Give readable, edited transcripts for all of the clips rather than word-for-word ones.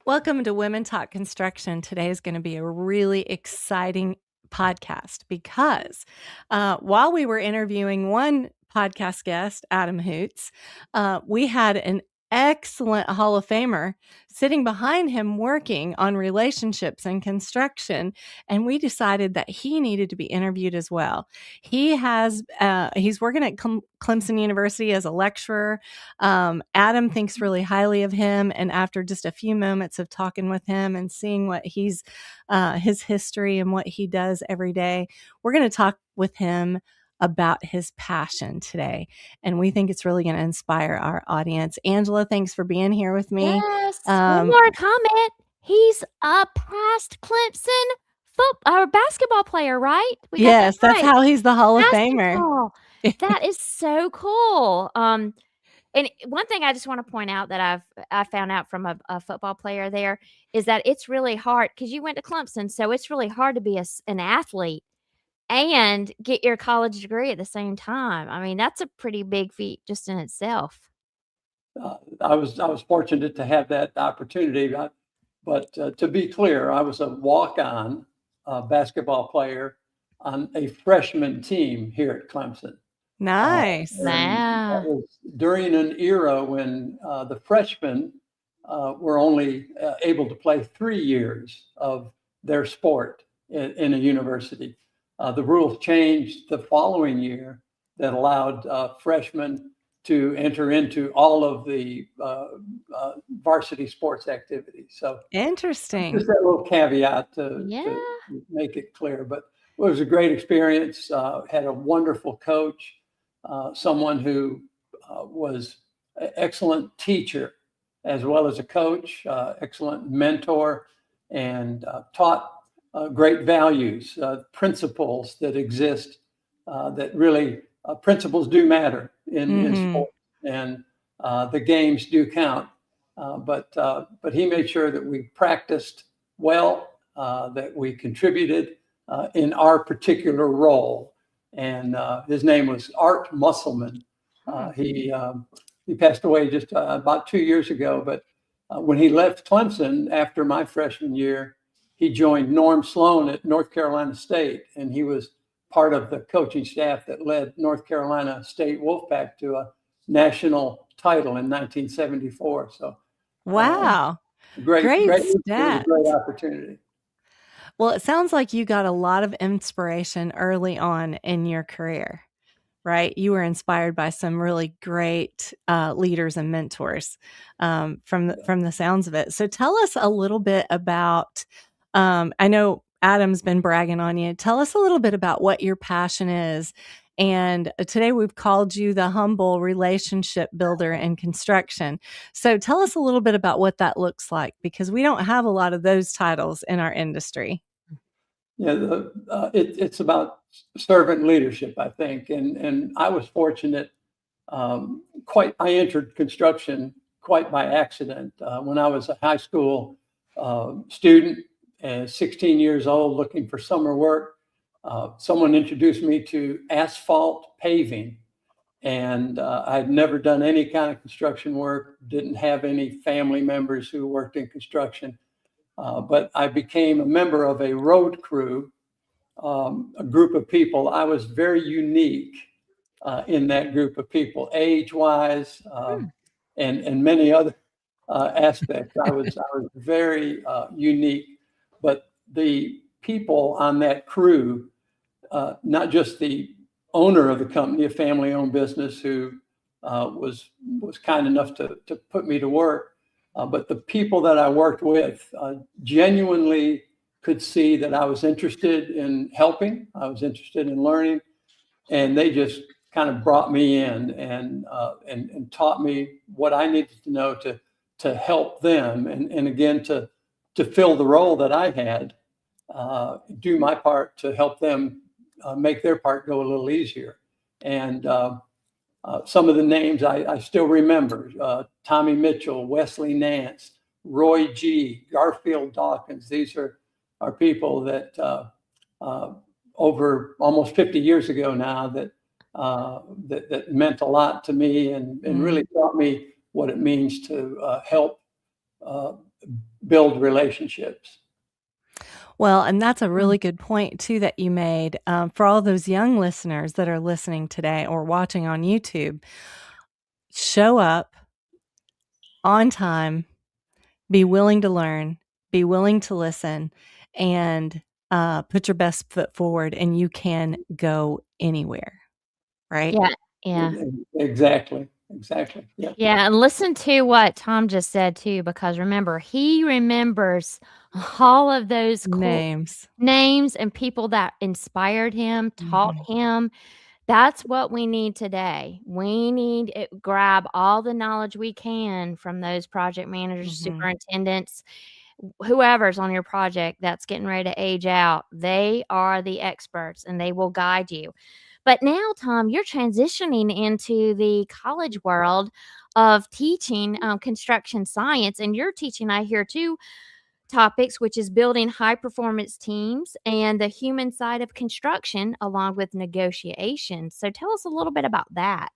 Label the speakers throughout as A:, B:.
A: Welcome to Women Talk Construction. Today is going to be a really exciting podcast because while we were interviewing one podcast guest, Adam Hoots, we had an excellent Hall of Famer sitting behind him working on relationships and construction, and we decided that he needed to be interviewed as well. He's working at Clemson University as a lecturer. Adam thinks really highly of him, and after just a few moments of talking with him and seeing what his history and what he does every day, we're going to talk with him about his passion today, and we think it's really going to inspire our audience. Angela, thanks for being here with me.
B: Yes. One more comment. He's a past Clemson basketball player, right?
A: Yes, that's how he's the Hall of Famer.
B: That is so cool. And one thing I just want to point out that I found out from a football player there is that it's really hard because you went to Clemson, so it's really hard to be an athlete and get your college degree at the same time. I mean, that's a pretty big feat just in itself.
C: I was fortunate to have that opportunity, but to be clear, I was a walk-on basketball player on a freshman team here at Clemson.
A: Nice.
B: Wow.
C: That was during an era when the freshmen were only able to play 3 years of their sport in a university. The rules changed the following year that allowed freshmen to enter into all of the varsity sports activities. So
A: interesting.
C: Just that little caveat to make it clear. But it was a great experience. Had a wonderful coach, someone who was an excellent teacher as well as a coach, excellent mentor, and taught great values, principles that exist that really principles do matter in sports, and the games do count. But he made sure that we practiced well, that we contributed in our particular role. And his name was Art Musselman. He passed away just about 2 years ago. But when he left Clemson after my freshman year, he joined Norm Sloan at North Carolina State, and he was part of the coaching staff that led North Carolina State Wolfpack to a national title in 1974. So,
A: wow, great stat.
C: Great opportunity.
A: Well, it sounds like you got a lot of inspiration early on in your career, right? You were inspired by some really great leaders and mentors from the sounds of it. So tell us a little bit about, I know Adam's been bragging on you. Tell us a little bit about what your passion is. And today we've called you the humble relationship builder in construction. So tell us a little bit about what that looks like, because we don't have a lot of those titles in our industry.
C: Yeah, it's about servant leadership, I think. And I was fortunate. I entered construction quite by accident. When I was a high school student, 16 years old, looking for summer work, someone introduced me to asphalt paving. And I'd never done any kind of construction work, didn't have any family members who worked in construction. But I became a member of a road crew, a group of people. I was very unique in that group of people, age-wise, and many other aspects. I was very unique. But the people on that crew, not just the owner of the company, a family-owned business who was kind enough to put me to work, but the people that I worked with genuinely could see that I was interested in helping. I was interested in learning, and they just kind of brought me in and taught me what I needed to know to help them, and again to fill the role that I had, do my part to help them make their part go a little easier. And some of the names I still remember: Tommy Mitchell, Wesley Nance, Roy G, Garfield Dawkins. These are people that over almost 50 years ago now that meant a lot to me and really taught me what it means to help build relationships.
A: Well, and that's a really good point too that you made. For all those young listeners that are listening today or watching on YouTube, show up on time, be willing to learn, be willing to listen, and put your best foot forward, and you can go anywhere, right?
B: Yeah. Yeah.
C: Exactly. Yeah.
B: Yeah, and listen to what Tom just said too, because remember, he remembers all of those cool
A: Names.
B: names and people that inspired him, taught him. That's what we need today. We need to grab all the knowledge we can from those project managers, superintendents, whoever's on your project that's getting ready to age out. They are the experts and they will guide you. But now, Tom, you're transitioning into the college world of teaching construction science, and you're teaching, I hear, two topics, which is building high performance teams and the human side of construction, along with negotiation. So tell us a little bit about that.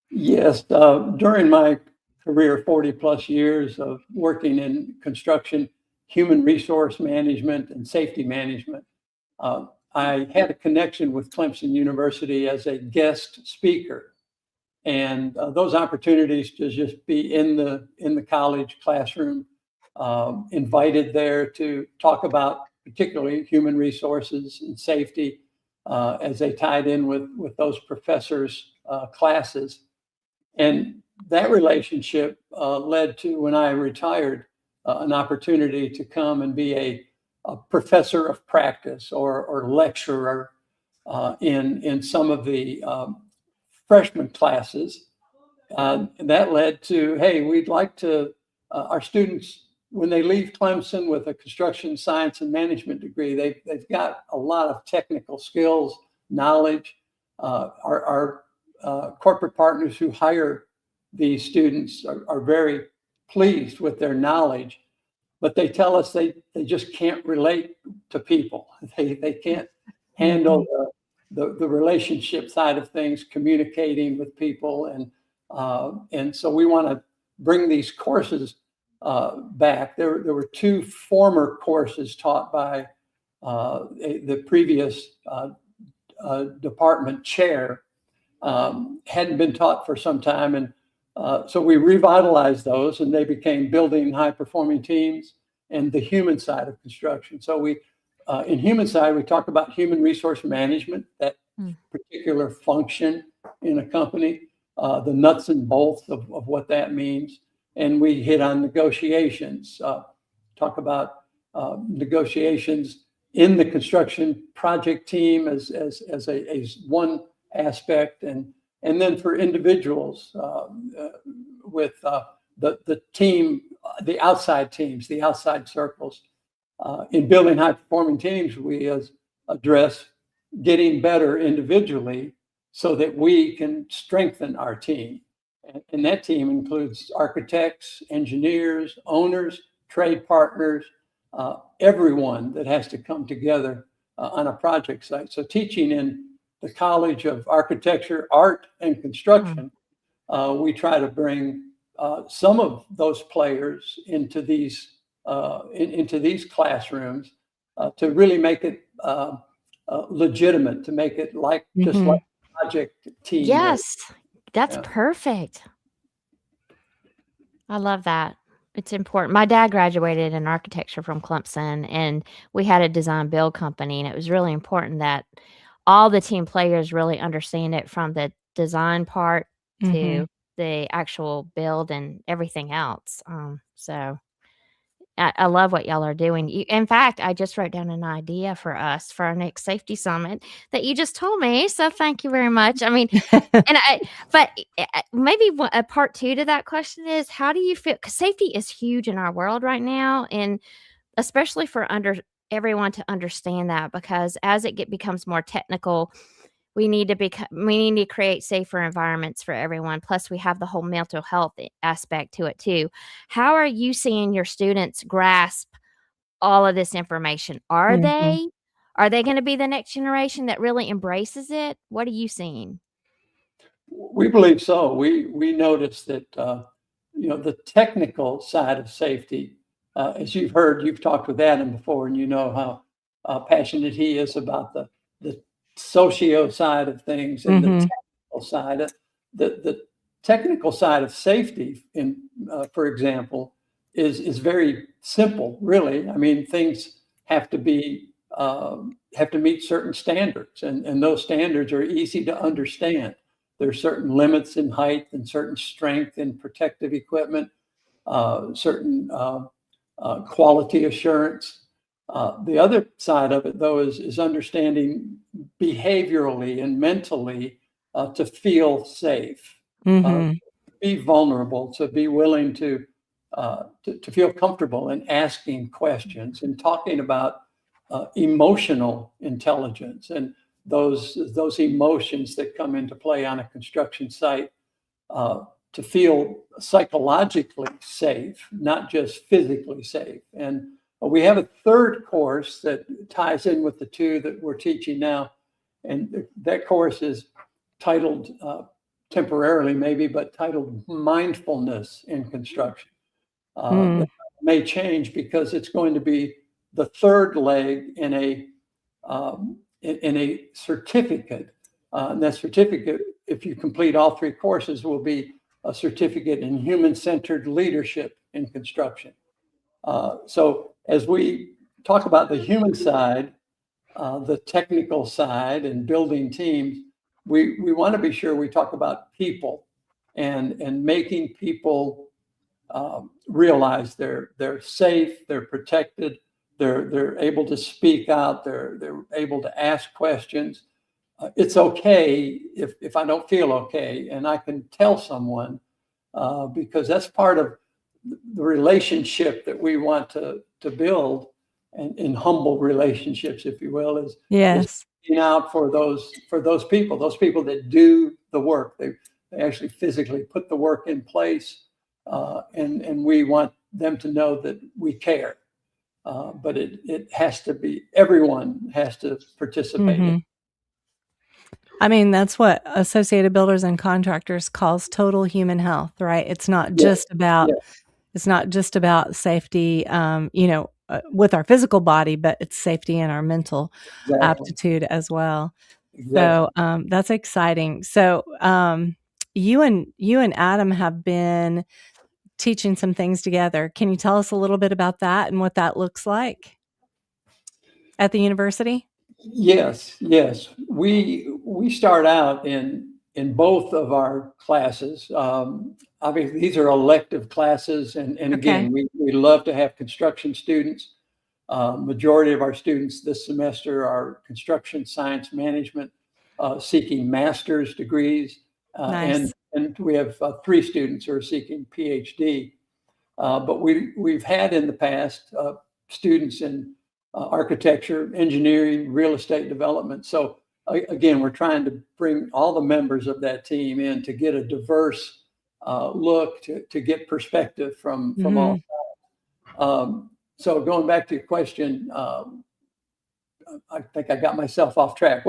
C: Yes, during my career, 40 plus years of working in construction, human resource management, and safety management, I had a connection with Clemson University as a guest speaker. And those opportunities to just be in the college classroom, invited there to talk about particularly human resources and safety as they tied in with those professors' classes. And that relationship led to, when I retired, an opportunity to come and be a professor of practice or lecturer in some of the freshman classes. And that led to, hey, we'd like to, our students, when they leave Clemson with a construction science and management degree, they've got a lot of technical skills, knowledge. Our corporate partners who hire these students are very pleased with their knowledge, but they tell us they just can't relate to people. They can't handle the relationship side of things, communicating with people. And so we want to bring these courses back. There were two former courses taught by the previous department chair, hadn't been taught for some time. And so we revitalized those, and they became building high performing teams and the human side of construction. So we, in human side, we talk about human resource management, that particular function in a company, the nuts and bolts of what that means. And we hit on negotiations, talk about negotiations in the construction project team as a one aspect, and then for individuals with the team, the outside teams, the outside circles. In building high performing teams, we address getting better individually so that we can strengthen our team. And that team includes architects, engineers, owners, trade partners, everyone that has to come together on a project site. So teaching in the College of Architecture, Art, and Construction, we try to bring some of those players into these classrooms to really make it legitimate, to make it like just like a project team.
B: Yes, that's perfect. I love that. It's important. My dad graduated in architecture from Clemson, and we had a design build company, and it was really important that all the team players really understand it, from the design part to the actual build and everything else. So I love what y'all are doing. In fact, I just wrote down an idea for us for our next safety summit that you just told me. So thank you very much. I mean, but maybe a part two to that question is, how do you feel? Because safety is huge in our world right now, and especially for everyone to understand that, because as it becomes more technical, we need to create safer environments for everyone. Plus, we have the whole mental health aspect to it too. How are you seeing your students grasp all of this information? Are they going to be the next generation that really embraces it? What are you seeing?
C: We believe so. We noticed that the technical side of safety, as you've talked with Adam before, and you know how passionate he is about the socio side of things and the technical side. The technical side of safety, for example, is very simple, really. I mean, things have to meet certain standards, and those standards are easy to understand. There's certain limits in height and certain strength in protective equipment, certain quality assurance. The other side of it, though, is understanding behaviorally and mentally to feel safe, be vulnerable, to be willing to feel comfortable in asking questions and talking about emotional intelligence and those emotions that come into play on a construction site, to feel psychologically safe, not just physically safe. And we have a third course that ties in with the two that we're teaching now. And that course is titled, temporarily maybe, but titled Mindfulness in Construction. That may change because it's going to be the third leg in a certificate. And that certificate, if you complete all three courses, will be a certificate in human-centered leadership in construction. So as we talk about the human side, the technical side, and building teams, we want to be sure we talk about people and making people realize they're safe, they're protected, they're able to speak out, they're able to ask questions. It's okay if I don't feel okay, and I can tell someone, because that's part of the relationship that we want to build, and in humble relationships, if you will, is looking out for those people that do the work. They actually physically put the work in place, and we want them to know that we care. But it has to be, everyone has to participate in.
A: I mean, that's what Associated Builders and Contractors calls total human health, right? It's not just about safety, with our physical body, but it's safety in our mental aptitude as well. So that's exciting. So you and Adam have been teaching some things together. Can you tell us a little bit about that and what that looks like at the university?
C: Yes. We start out in both of our classes. Obviously, these are elective classes, and again, we love to have construction students. Majority of our students this semester are construction science management, seeking master's degrees,
A: Nice.
C: and we have 3 students who are seeking PhD. But we've had in the past students in architecture, engineering, real estate development. So again, we're trying to bring all the members of that team in to get a diverse look, to get perspective from all sides. So going back to your question, I think I got myself off track.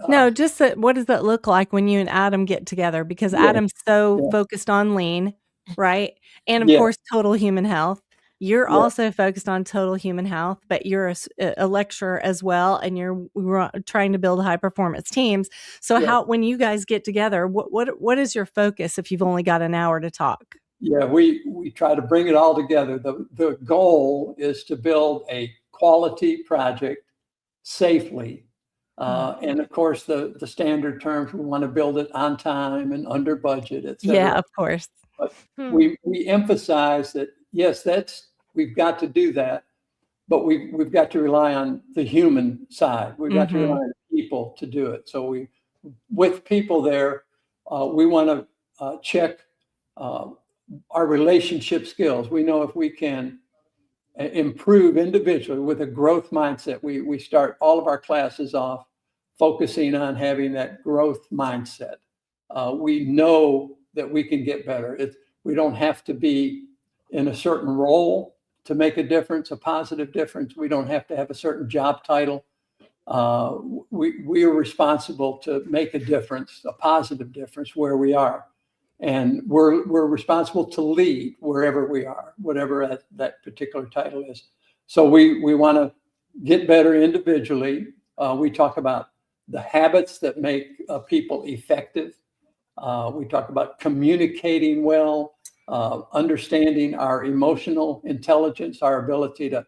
A: No, just that, what does that look like when you and Adam get together? Because Adam's so focused on lean, right? And of course, total human health. You're also focused on total human health, but you're a lecturer as well, and you're trying to build high performance teams. So when you guys get together, what is your focus if you've only got an hour to talk?
C: Yeah, we try to bring it all together. The goal is to build a quality project safely. And of course, the standard terms, we want to build it on time and under budget, et cetera.
A: Yeah, of course.
C: But we emphasize that, yes, we've got to do that, but we've got to rely on the human side. We've got to rely on people to do it. So with people there, we want to check our relationship skills. We know if we can improve individually with a growth mindset. We start all of our classes off focusing on having that growth mindset. We know that we can get better. We don't have to be in a certain role to make a difference, a positive difference. We don't have to have a certain job title. We are responsible to make a difference, a positive difference where we are. and we're responsible to lead wherever we are, whatever that particular title is. So we want to get better individually. We talk about the habits that make people effective. We talk about communicating well, understanding our emotional intelligence, our ability to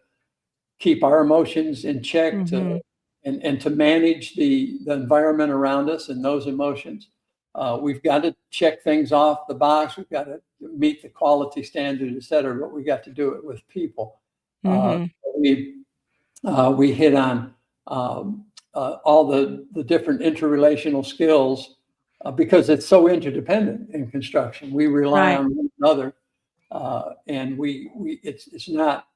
C: keep our emotions in check, and to manage the environment around us and those emotions. We've got to check things off the box. We've got to meet the quality standards, et cetera, but we got to do it with people. We hit on all the different interrelational skills because it's so interdependent in construction. We rely on one another, and it's not.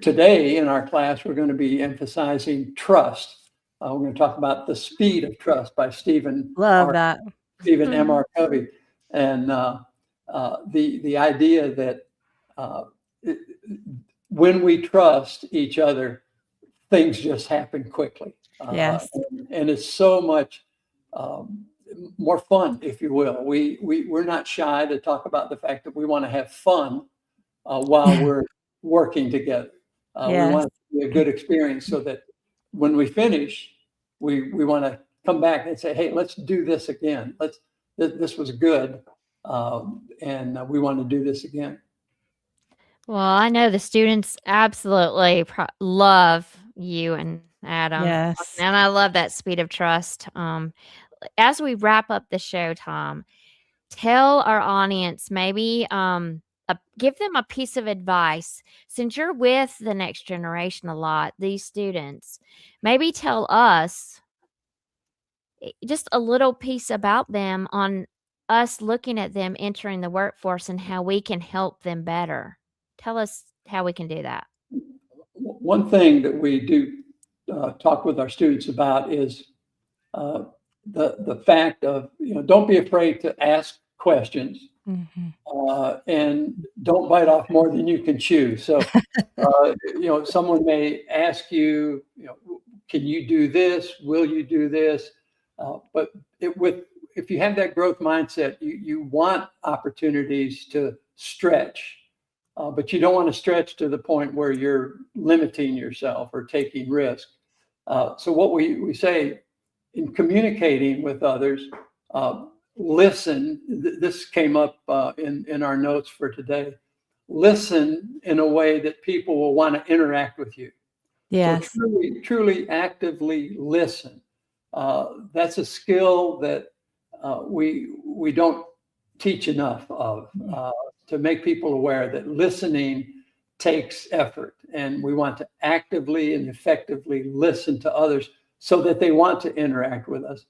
C: Today in our class, we're going to be emphasizing trust. We're going to talk about The Speed of Trust by Stephen M.R. Covey, and the idea that when we trust each other, things just happen quickly.
A: Yes,
C: and it's so much more fun, if you will. We're not shy to talk about the fact that we want to have fun while we're working together. We want it to be a good experience so that when we finish, we want to come back and say, hey, let's do this again. This was good. And we want to do this again.
B: Well, I know the students absolutely love you and Adam.
A: Yes.
B: And I love that speed of trust. As we wrap up the show, Tom, tell our audience maybe give them a piece of advice. Since you're with the next generation a lot, these students, maybe tell us just a little piece about them on us looking at them entering the workforce and how we can help them better. Tell us how we can do that.
C: One thing that we do talk with our students about is the fact of, don't be afraid to ask questions, and don't bite off more than you can chew. So, someone may ask you, can you do this? Will you do this? But if you have that growth mindset, you want opportunities to stretch. But you don't want to stretch to the point where you're limiting yourself or taking risk. So what we say in communicating with others, listen. This came up in our notes for today. Listen in a way that people will want to interact with you.
A: Yes.
C: So truly actively listen. That's a skill that we don't teach enough of. To make people aware that listening takes effort, and we want to actively and effectively listen to others so that they want to interact with us.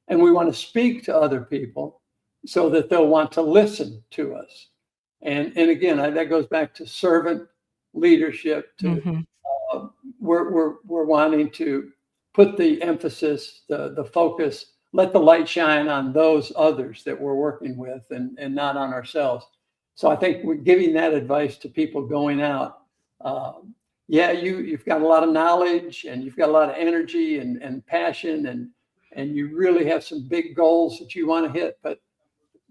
C: And we want to speak to other people so that they'll want to listen to us. And again, that goes back to servant leadership. We're wanting to put the emphasis, the focus, let the light shine on those others that we're working with and not on ourselves. So I think we're giving that advice to people going out. You've got a lot of knowledge, and you've got a lot of energy and passion, and you really have some big goals that you want to hit, but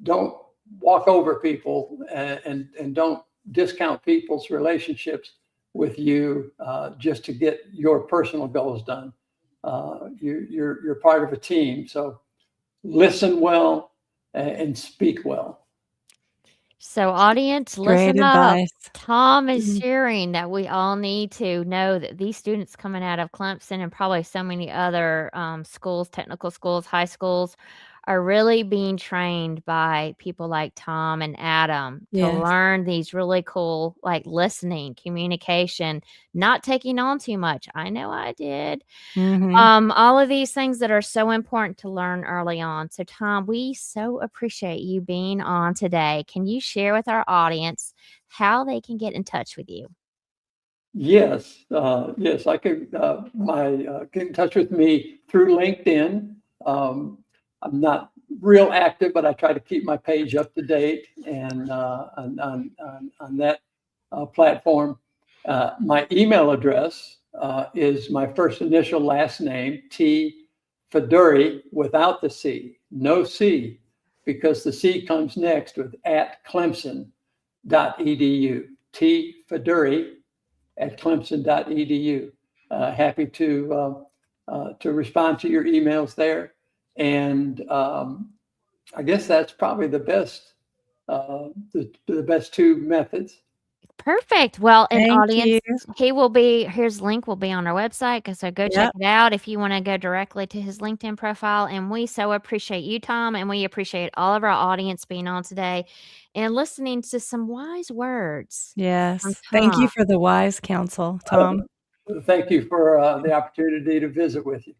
C: don't walk over people and don't discount people's relationships with you just to get your personal goals done. You're part of a team, so listen well and speak well.
B: So audience, listen up. Tom is sharing that we all need to know that these students coming out of Clemson and probably so many other schools, technical schools, high schools, are really being trained by people like Tom and Adam to learn these really cool, like listening, communication, not taking on too much. I know I did. All of these things that are so important to learn early on. So Tom, we so appreciate you being on today. Can you share with our audience how they can get in touch with you?
C: Yes, I can. Get in touch with me through LinkedIn. I'm not real active, but I try to keep my page up to date and on that platform. My email address is my first initial last name, T. Fuduric, without the C, no C, because the C comes next with at Clemson.edu. T Fuduric at Clemson.edu. Happy to respond to your emails there. And I guess that's probably the best two methods.
B: Perfect. Well, an
A: Thank
B: audience,
A: you.
B: his link will be on our website. So go check
A: Yep.
B: it out if you want to go directly to his LinkedIn profile. And we so appreciate you, Tom, and we appreciate all of our audience being on today and listening to some wise words from
A: Yes. Thank
B: Tom.
A: you for the wise counsel, Tom.
C: Thank you for the opportunity to visit with you.